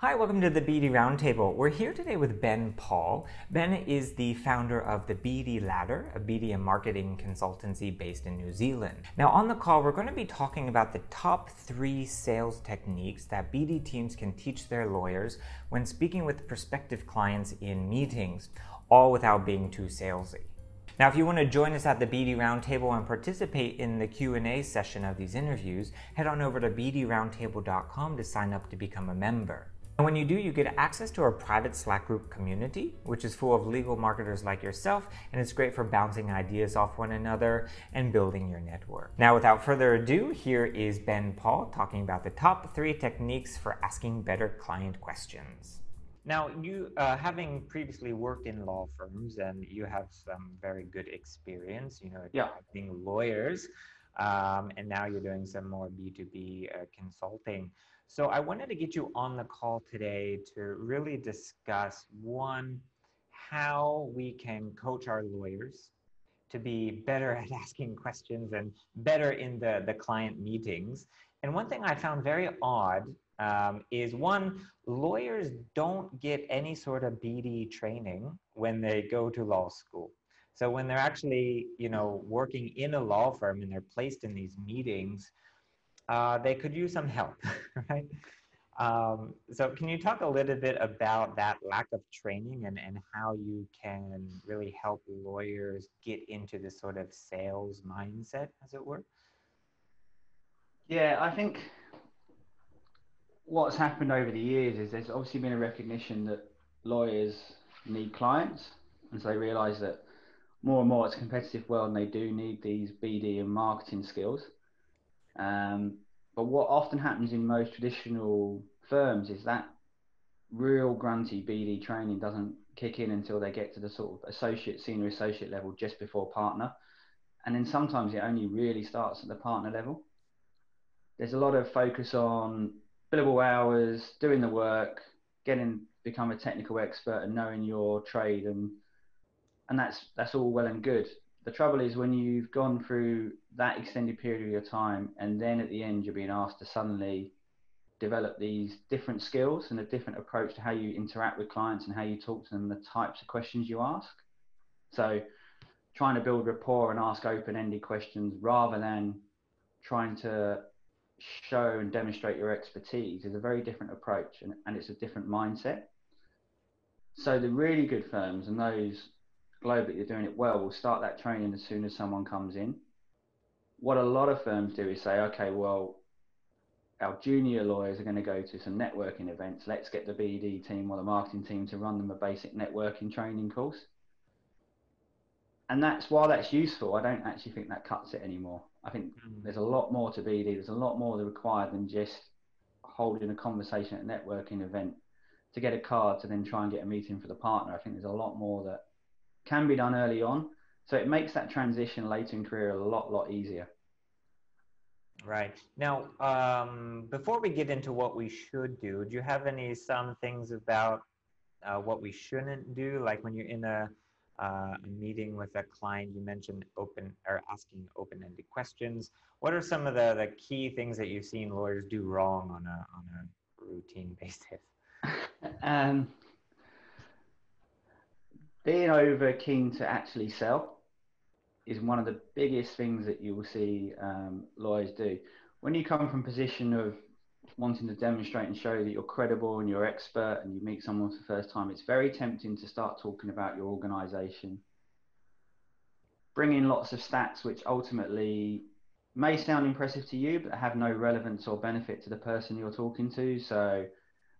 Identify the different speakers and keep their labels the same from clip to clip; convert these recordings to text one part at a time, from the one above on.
Speaker 1: Hi, welcome to the BD Roundtable. We're here today with Ben Paul. Ben is the founder of the BD Ladder, a BD and marketing consultancy based in New Zealand. Now on the call, we're going to be talking about the top 3 sales techniques that BD teams can teach their lawyers when speaking with prospective clients in meetings, all without being too salesy. Now, if you want to join us at the BD Roundtable and participate in the Q&A session of these interviews, head on over to bdroundtable.com to sign up to become a member. And when you do, you get access to our private Slack group community, which is full of legal marketers like yourself, and it's great for bouncing ideas off one another and building your network. Now, without further ado, here is Ben Paul talking about the top 3 techniques for asking better client questions. Now, you having previously worked in law firms, and you have some very good experience, being lawyers, and now you're doing some more B2B consulting. So I wanted to get you on the call today to really discuss, one, how we can coach our lawyers to be better at asking questions and better in the client meetings. And one thing I found very odd is, one, lawyers don't get any sort of BD training when they go to law school. So when they're actually, working in a law firm and they're placed in these meetings, they could use some help, right? So can you talk a little bit about that lack of training and how you can really help lawyers get into this sort of sales mindset, as it were?
Speaker 2: Yeah, I think what's happened over the years is there's obviously been a recognition that lawyers need clients, and so they realise that more and more it's a competitive world and they do need these BD and marketing skills. But what often happens in most traditional firms is that real grunty BD training doesn't kick in until they get to the sort of senior associate level, just before partner. And then sometimes it only really starts at the partner level. There's a lot of focus on billable hours, doing the work, become a technical expert and knowing your trade, and that's all well and good. The trouble is when you've gone through that extended period of your time and then at the end you're being asked to suddenly develop these different skills and a different approach to how you interact with clients and how you talk to them, the types of questions you ask. So trying to build rapport and ask open-ended questions rather than trying to show and demonstrate your expertise is a very different approach, and it's a different mindset. So the really good firms and those globally that are doing it well will start that training as soon as someone comes in. What a lot of firms do is say, okay, well, our junior lawyers are going to go to some networking events. Let's get the BD team or the marketing team to run them a basic networking training course. And while that's useful, I don't actually think that cuts it anymore. I think there's a lot more to BD. There's a lot more that required than just holding a conversation at a networking event to get a card to then try and get a meeting for the partner. I think there's a lot more that can be done early on. So it makes that transition later in career a lot easier.
Speaker 1: Right. Now, before we get into what we should do you have some things about what we shouldn't do? Like when you're in a meeting with a client, you mentioned asking open-ended questions. What are some of the key things that you've seen lawyers do wrong on a routine basis?
Speaker 2: Being over keen to actually sell is one of the biggest things that you will see lawyers do. When you come from a position of wanting to demonstrate and show that you're credible and you're expert and you meet someone for the first time, it's very tempting to start talking about your organization. Bring in lots of stats which ultimately may sound impressive to you, but have no relevance or benefit to the person you're talking to. So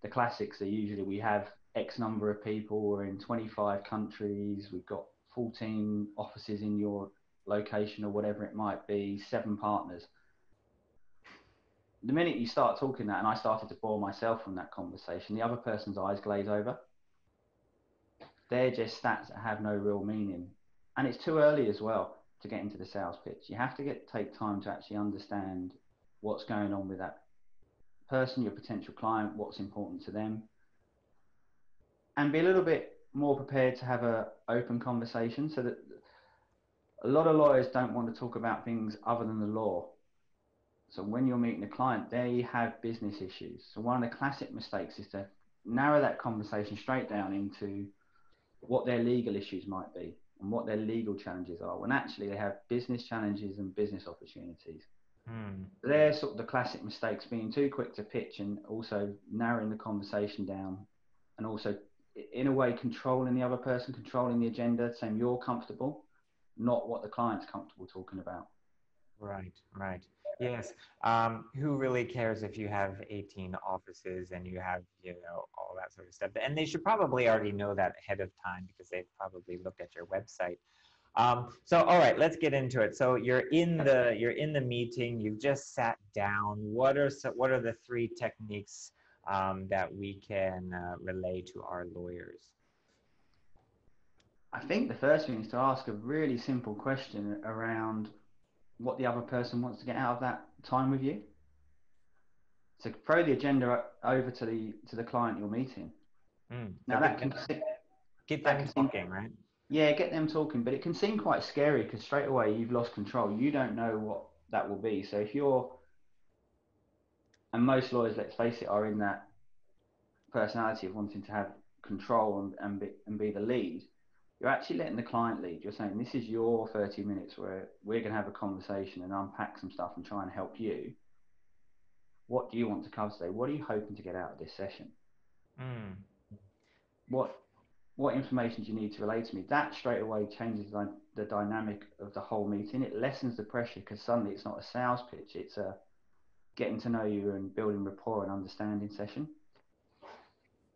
Speaker 2: the classics are usually, we have X number of people, we're in 25 countries, we've got 14 offices in your location or whatever it might be, 7 partners. The minute you start talking that, and I started to bore myself from that conversation, the other person's eyes glaze over. They're just stats that have no real meaning. And it's too early as well to get into the sales pitch. You have to take time to actually understand what's going on with that person, your potential client, what's important to them, and be a little bit more prepared to have an open conversation. So that a lot of lawyers don't want to talk about things other than the law. So when you're meeting a client, they have business issues. So one of the classic mistakes is to narrow that conversation straight down into what their legal issues might be and what their legal challenges are, when actually they have business challenges and business opportunities. They're sort of the classic mistakes, being too quick to pitch and also narrowing the conversation down, and also in a way controlling the other person, controlling the agenda, saying you're comfortable, not what the client's comfortable talking about.
Speaker 1: Right, right. Yes. Who really cares if you have 18 offices and you have, all that sort of stuff? And they should probably already know that ahead of time because they've probably looked at your website. So, all right, let's get into it. So you're in the meeting. You've just sat down. What are the three techniques that we can relay to our lawyers?
Speaker 2: I think the first thing is to ask a really simple question around what the other person wants to get out of that time with you. So throw the agenda over to the client you're meeting. Now
Speaker 1: so
Speaker 2: that
Speaker 1: get them talking, right?
Speaker 2: Yeah, get them talking, but it can seem quite scary because straight away you've lost control. You don't know what that will be. So if you're, and most lawyers, let's face it, are in that personality of wanting to have control and be the lead, you're actually letting the client lead. You're saying, this is your 30 minutes where we're going to have a conversation and unpack some stuff and try and help you. What do you want to cover today? What are you hoping to get out of this session? What information do you need to relate to me? That straight away changes the dynamic of the whole meeting. It lessens the pressure because suddenly it's not a sales pitch. It's a getting to know you and building rapport and understanding session.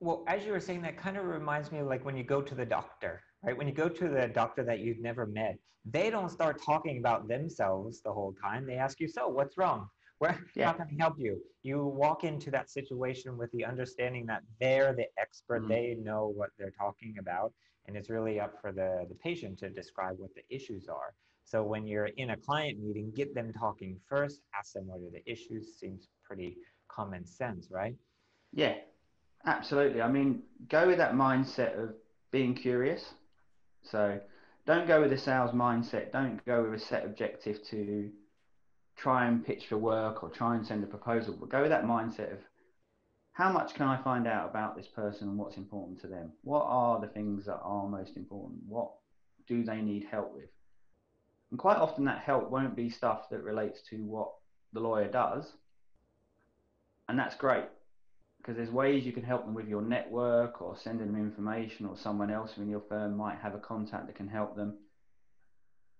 Speaker 1: Well, as you were saying, that kind of reminds me of like when you go to the doctor, right? When you go to the doctor that you've never met, they don't start talking about themselves the whole time. They ask you, so what's wrong? How can I help you? You walk into that situation with the understanding that they're the expert, they know what they're talking about, and it's really up for the patient to describe what the issues are. So when you're in a client meeting, get them talking first, ask them what are the issues, seems pretty common sense, right?
Speaker 2: Yeah, absolutely. I mean, go with that mindset of being curious. So don't go with a sales mindset. Don't go with a set objective to try and pitch for work or try and send a proposal, but go with that mindset of how much can I find out about this person and what's important to them? What are the things that are most important? What do they need help with? And quite often that help won't be stuff that relates to what the lawyer does. And that's great because there's ways you can help them with your network or sending them information, or someone else in your firm might have a contact that can help them.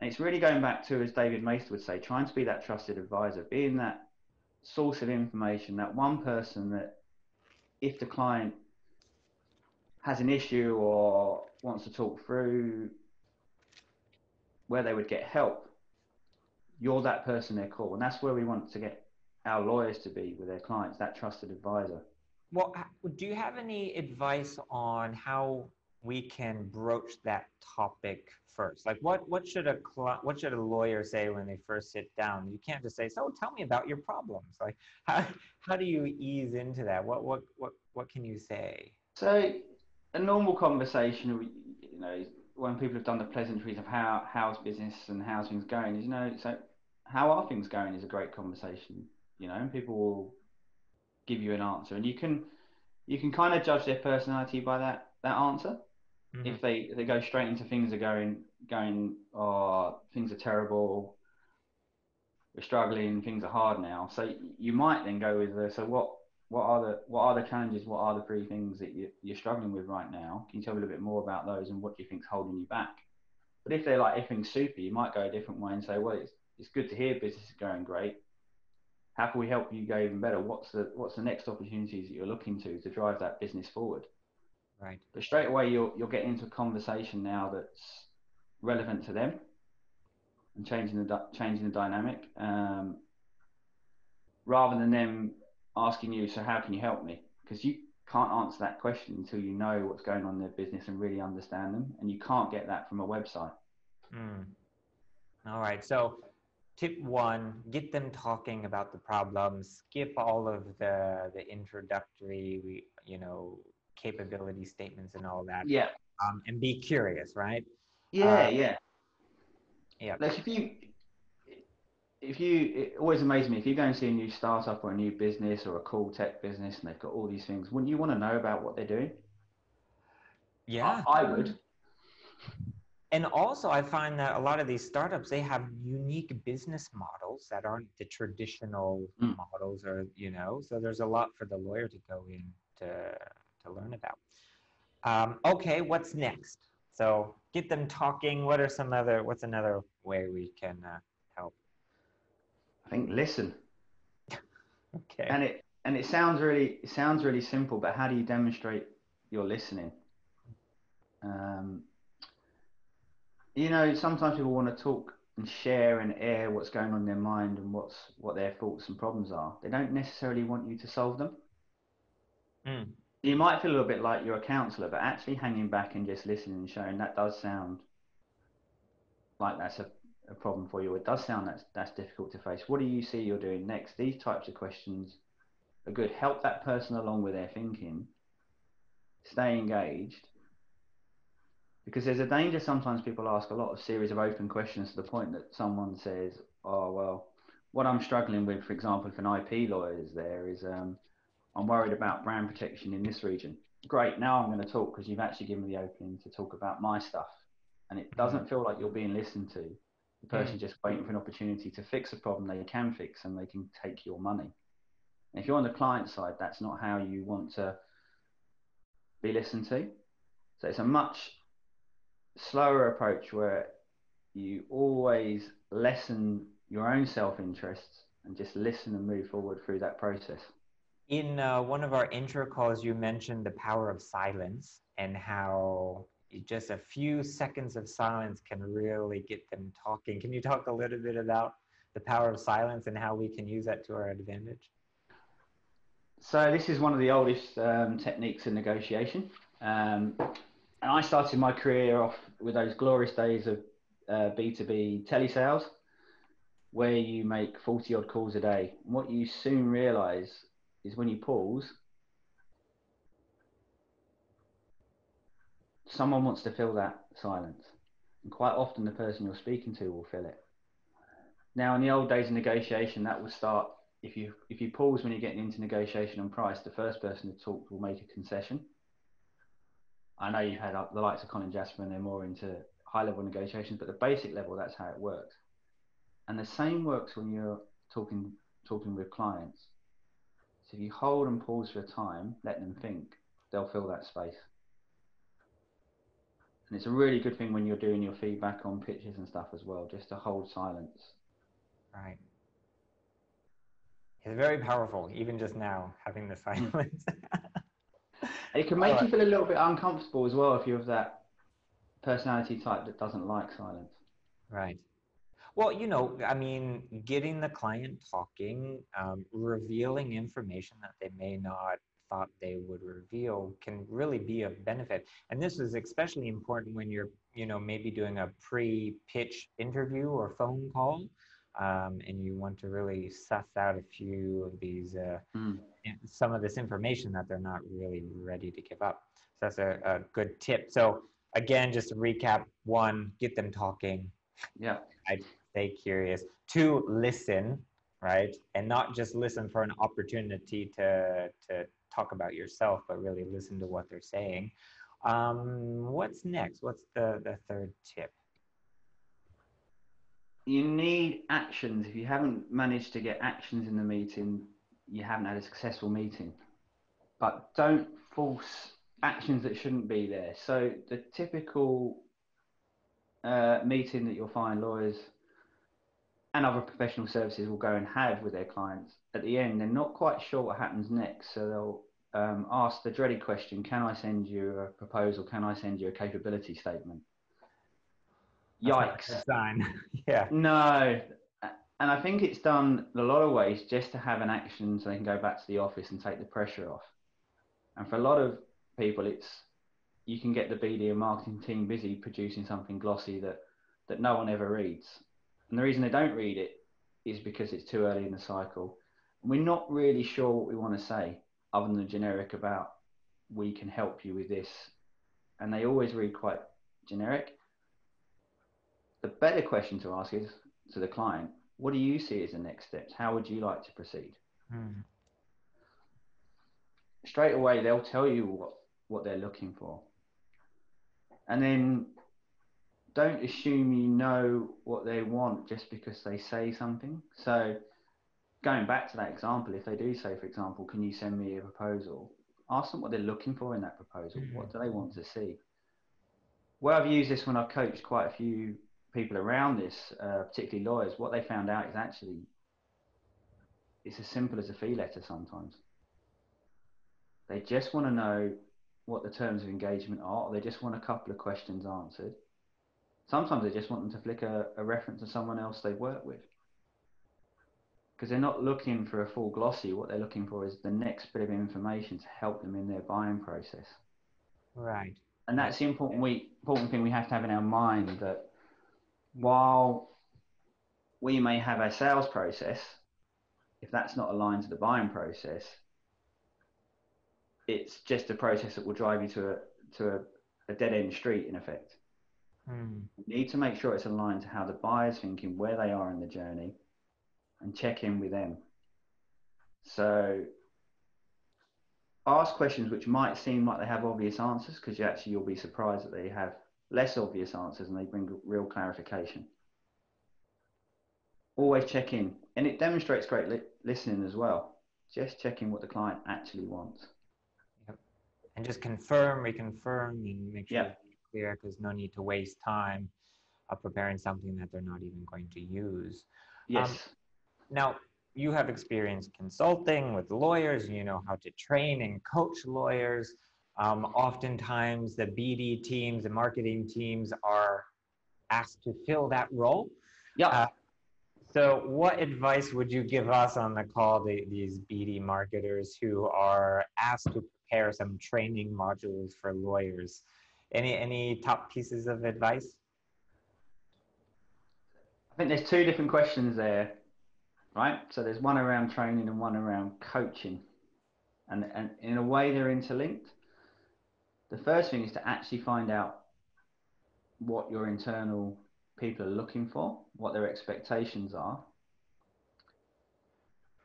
Speaker 2: And it's really going back to, as David Maister would say, trying to be that trusted advisor, being that source of information, that one person that if the client has an issue or wants to talk through where they would get help, you're that person they call. And that's where we want to get our lawyers to be with their clients, that trusted advisor.
Speaker 1: Well, do you have any advice on how we can broach that topic first? Like what should a lawyer say when they first sit down? You can't just say, so tell me about your problems. Like how do you ease into that? What can you say?
Speaker 2: So a normal conversation, when people have done the pleasantries of how's business and how's things going, so how are things going is a great conversation, and people will give you an answer, and you can kind of judge their personality by that answer. If they go straight into things are going, oh, things are terrible, we're struggling, things are hard now. So you might then go with so what are the challenges? What are the three things that you're struggling with right now? Can you tell me a little bit more about those and what do you think's holding you back? But if they're like everything's super, you might go a different way and say, well, it's good to hear business is going great. How can we help you go even better? What's the next opportunities that you're looking to drive that business forward?
Speaker 1: Right.
Speaker 2: But straight away you're getting into a conversation now that's relevant to them and changing the dynamic, rather than them asking you, so how can you help me? Because you can't answer that question until you know what's going on in their business and really understand them, and you can't get that from a website.
Speaker 1: All right. So tip one, get them talking about the problems, skip all of the introductory, capability statements and all that.
Speaker 2: Yeah.
Speaker 1: And be curious, right?
Speaker 2: Yeah.
Speaker 1: Yeah.
Speaker 2: Like it always amazes me, if you go and see a new startup or a new business or a cool tech business and they've got all these things, wouldn't you want to know about what they're doing?
Speaker 1: Yeah.
Speaker 2: I would.
Speaker 1: And also, I find that a lot of these startups, they have unique business models that aren't the traditional models, or, you know, so there's a lot for the lawyer to go in to learn about. Okay, what's next? So get them talking. What's another way we can help?
Speaker 2: I think listen.
Speaker 1: Okay.
Speaker 2: And it sounds really simple, but how do you demonstrate you're listening? You know, sometimes people want to talk and share and air what's going on in their mind and what their thoughts and problems are. They don't necessarily want you to solve them. You might feel a little bit like you're a counsellor, but actually hanging back and just listening and showing that does sound like that's a problem for you. It does sound that's difficult to face. What do you see you're doing next? These types of questions are good. Help that person along with their thinking. Stay engaged. Because there's a danger sometimes people ask a lot of series of open questions to the point that someone says, oh, well, what I'm struggling with, for example, if an IP lawyer is there, is I'm worried about brand protection in this region. Great, now I'm going to talk because you've actually given me the opening to talk about my stuff. And it doesn't feel like you're being listened to. The person's just waiting for an opportunity to fix a problem they can fix and they can take your money. And if you're on the client side, that's not how you want to be listened to. So it's a much slower approach where you always lessen your own self-interest and just listen and move forward through that process.
Speaker 1: In one of our intro calls, you mentioned the power of silence and how just a few seconds of silence can really get them talking. Can you talk a little bit about the power of silence and how we can use that to our advantage?
Speaker 2: So this is one of the oldest techniques in negotiation. And I started my career off with those glorious days of B2B telesales, where you make 40 odd calls a day. And what you soon realize is when you pause, someone wants to fill that silence. And quite often the person you're speaking to will fill it. Now, in the old days of negotiation, that will start, if you pause when you're getting into negotiation on price, the first person to talk will make a concession. I know you've had the likes of Colin Jasper and they're more into high-level negotiations, but the basic level, that's how it works. And the same works when you're talking with clients. So if you hold and pause for a time, let them think, they'll fill that space. And it's a really good thing when you're doing your feedback on pitches and stuff as well, just to hold silence.
Speaker 1: Right. It's very powerful, even just now, having the silence.
Speaker 2: It can make you feel a little bit uncomfortable as well if you're of that personality type that doesn't like silence.
Speaker 1: Right. Well, you know, I mean, getting the client talking, revealing information that they may not thought they would reveal can really be a benefit. And this is especially important when you're, you know, maybe doing a pre-pitch interview or phone call, and you want to really suss out a few of these, some of this information that they're not really ready to give up. So that's a good tip. So again, just to recap: 1, get them talking.
Speaker 2: Yeah.
Speaker 1: I'd stay curious. 2, listen, right? And not just listen for an opportunity to talk about yourself, but really listen to what they're saying. What's next? What's the third tip?
Speaker 2: You need actions. If you haven't managed to get actions in the meeting, you haven't had a successful meeting. But don't force actions that shouldn't be there. So the typical meeting that you'll find lawyers and other professional services will go and have with their clients, at the end, they're not quite sure what happens next. So they'll ask the dreaded question, can I send you a proposal? Can I send you a capability statement? Yikes.
Speaker 1: That's not a good sign. Yeah.
Speaker 2: No. And I think it's done in a lot of ways just to have an action so they can go back to the office and take the pressure off. And for a lot of people, you can get the BD and marketing team busy producing something glossy that no one ever reads. And the reason they don't read it is because it's too early in the cycle. And we're not really sure what we want to say other than the generic about, we can help you with this. And they always read quite generic. The better question to ask is to the client, what do you see as the next steps? How would you like to proceed? Straight away, they'll tell you what they're looking for. And then don't assume you know what they want just because they say something. So going back to that example, if they do say, for example, can you send me a proposal? Ask them what they're looking for in that proposal. What do they want to see? Well, I've used this when I've coached quite a few people around this, particularly lawyers. What they found out is actually it's as simple as a fee letter sometimes. They just want to know what the terms of engagement are, or they just want a couple of questions answered. Sometimes they just want them to flick a reference to someone else they've worked with. Because they're not looking for a full glossy. What they're looking for is the next bit of information to help them in their buying process.
Speaker 1: Right.
Speaker 2: And that's the important thing we have to have in our mind, that while we may have a sales process, if that's not aligned to the buying process, it's just a process that will drive you to a dead-end street, in effect. You need to make sure it's aligned to how the buyer's thinking, where they are in the journey, and check in with them. So ask questions which might seem like they have obvious answers, because you'll be surprised that they have less obvious answers and they bring real clarification. Always check in, and it demonstrates great listening as well. Just checking what the client actually wants.
Speaker 1: Yep. And just confirm, reconfirm, and make sure it's clear, because no need to waste time preparing something that they're not even going to use.
Speaker 2: Yes.
Speaker 1: Now, you have experience consulting with lawyers, you know how to train and coach lawyers. Oftentimes the BD teams, the marketing teams are asked to fill that role.
Speaker 2: Yeah.
Speaker 1: So what advice would you give us on the call, these BD marketers who are asked to prepare some training modules for lawyers? Any top pieces of advice?
Speaker 2: I think there's two different questions there, right? So there's one around training and one around coaching. And in a way, they're interlinked. The first thing is to actually find out what your internal people are looking for, what their expectations are.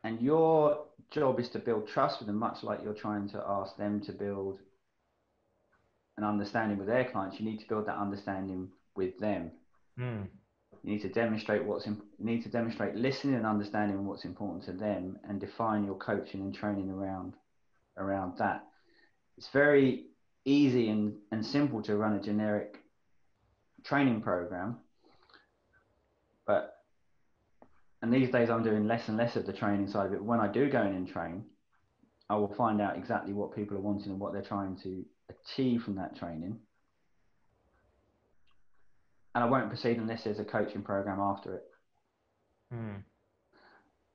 Speaker 2: And your job is to build trust with them, much like you're trying to ask them to build an understanding with their clients. You need to build that understanding with them. You need to demonstrate listening and understanding what's important to them, and define your coaching and training around that. It's very easy and simple to run a generic training program, and these days I'm doing less and less of the training side of it. When I do go in and train, I will find out exactly what people are wanting and what they're trying to achieve from that training. And I won't proceed unless there's a coaching program after it.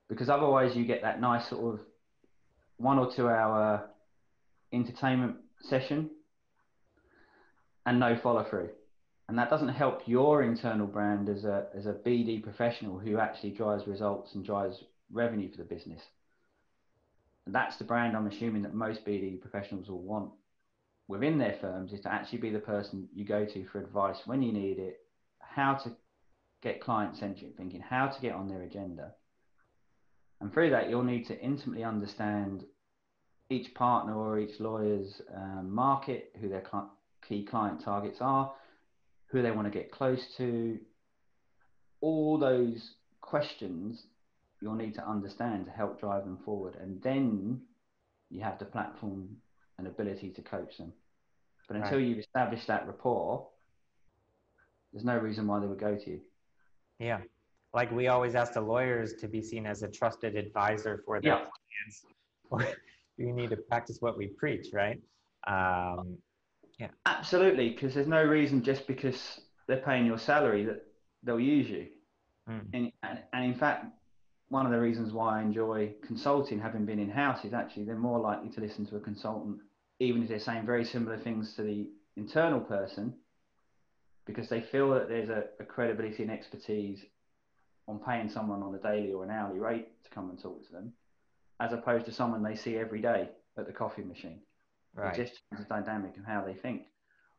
Speaker 2: Because otherwise you get that nice sort of 1 or 2 hour entertainment session and no follow through. And that doesn't help your internal brand as a BD professional who actually drives results and drives revenue for the business. And that's the brand I'm assuming that most BD professionals will want within their firms, is to actually be the person you go to for advice when you need it, how to get client-centric thinking, how to get on their agenda. And through that, you'll need to intimately understand each partner or each lawyer's market, who their key client targets are, who they want to get close to. All those questions you'll need to understand to help drive them forward. And then you have the platform and ability to coach them. But until you've established that rapport, there's no reason why they would go to you.
Speaker 1: Yeah. Like we always ask the lawyers to be seen as a trusted advisor for their clients. Or you need to practice what we preach, right? Yeah.
Speaker 2: Absolutely, because there's no reason just because they're paying your salary that they'll use you. And in fact, one of the reasons why I enjoy consulting, having been in-house, is actually they're more likely to listen to a consultant, even if they're saying very similar things to the internal person, because they feel that there's a credibility and expertise on paying someone on a daily or an hourly rate to come and talk to them, as opposed to someone they see every day at the coffee machine. It just changes the dynamic of how they think.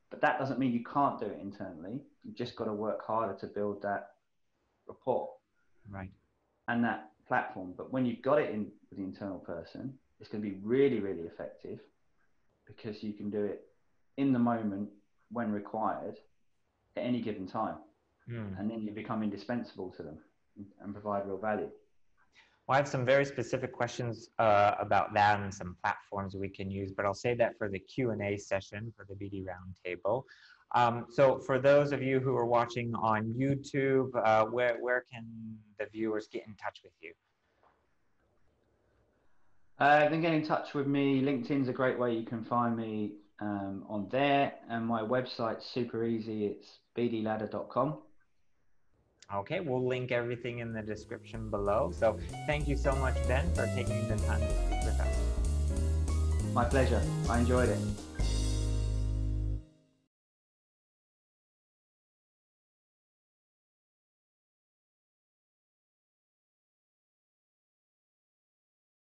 Speaker 2: But that doesn't mean you can't do it internally. You've just got to work harder to build that rapport.
Speaker 1: Right.
Speaker 2: and that platform. But when you've got it in with the internal person, it's going to be really, really effective, because you can do it in the moment when required at any given time. And then you become indispensable to them and provide real value.
Speaker 1: Well, I have some very specific questions about that and some platforms we can use, but I'll save that for the Q&A session for the BD Roundtable. So for those of you who are watching on YouTube, where can the viewers get in touch with you?
Speaker 2: Then get in touch with me. LinkedIn's a great way. You can find me on there, and my website's super easy. It's bdladder.com.
Speaker 1: Okay, we'll link everything in the description below. So thank you so much, Ben, for taking the time to speak with us.
Speaker 2: My pleasure. I enjoyed it.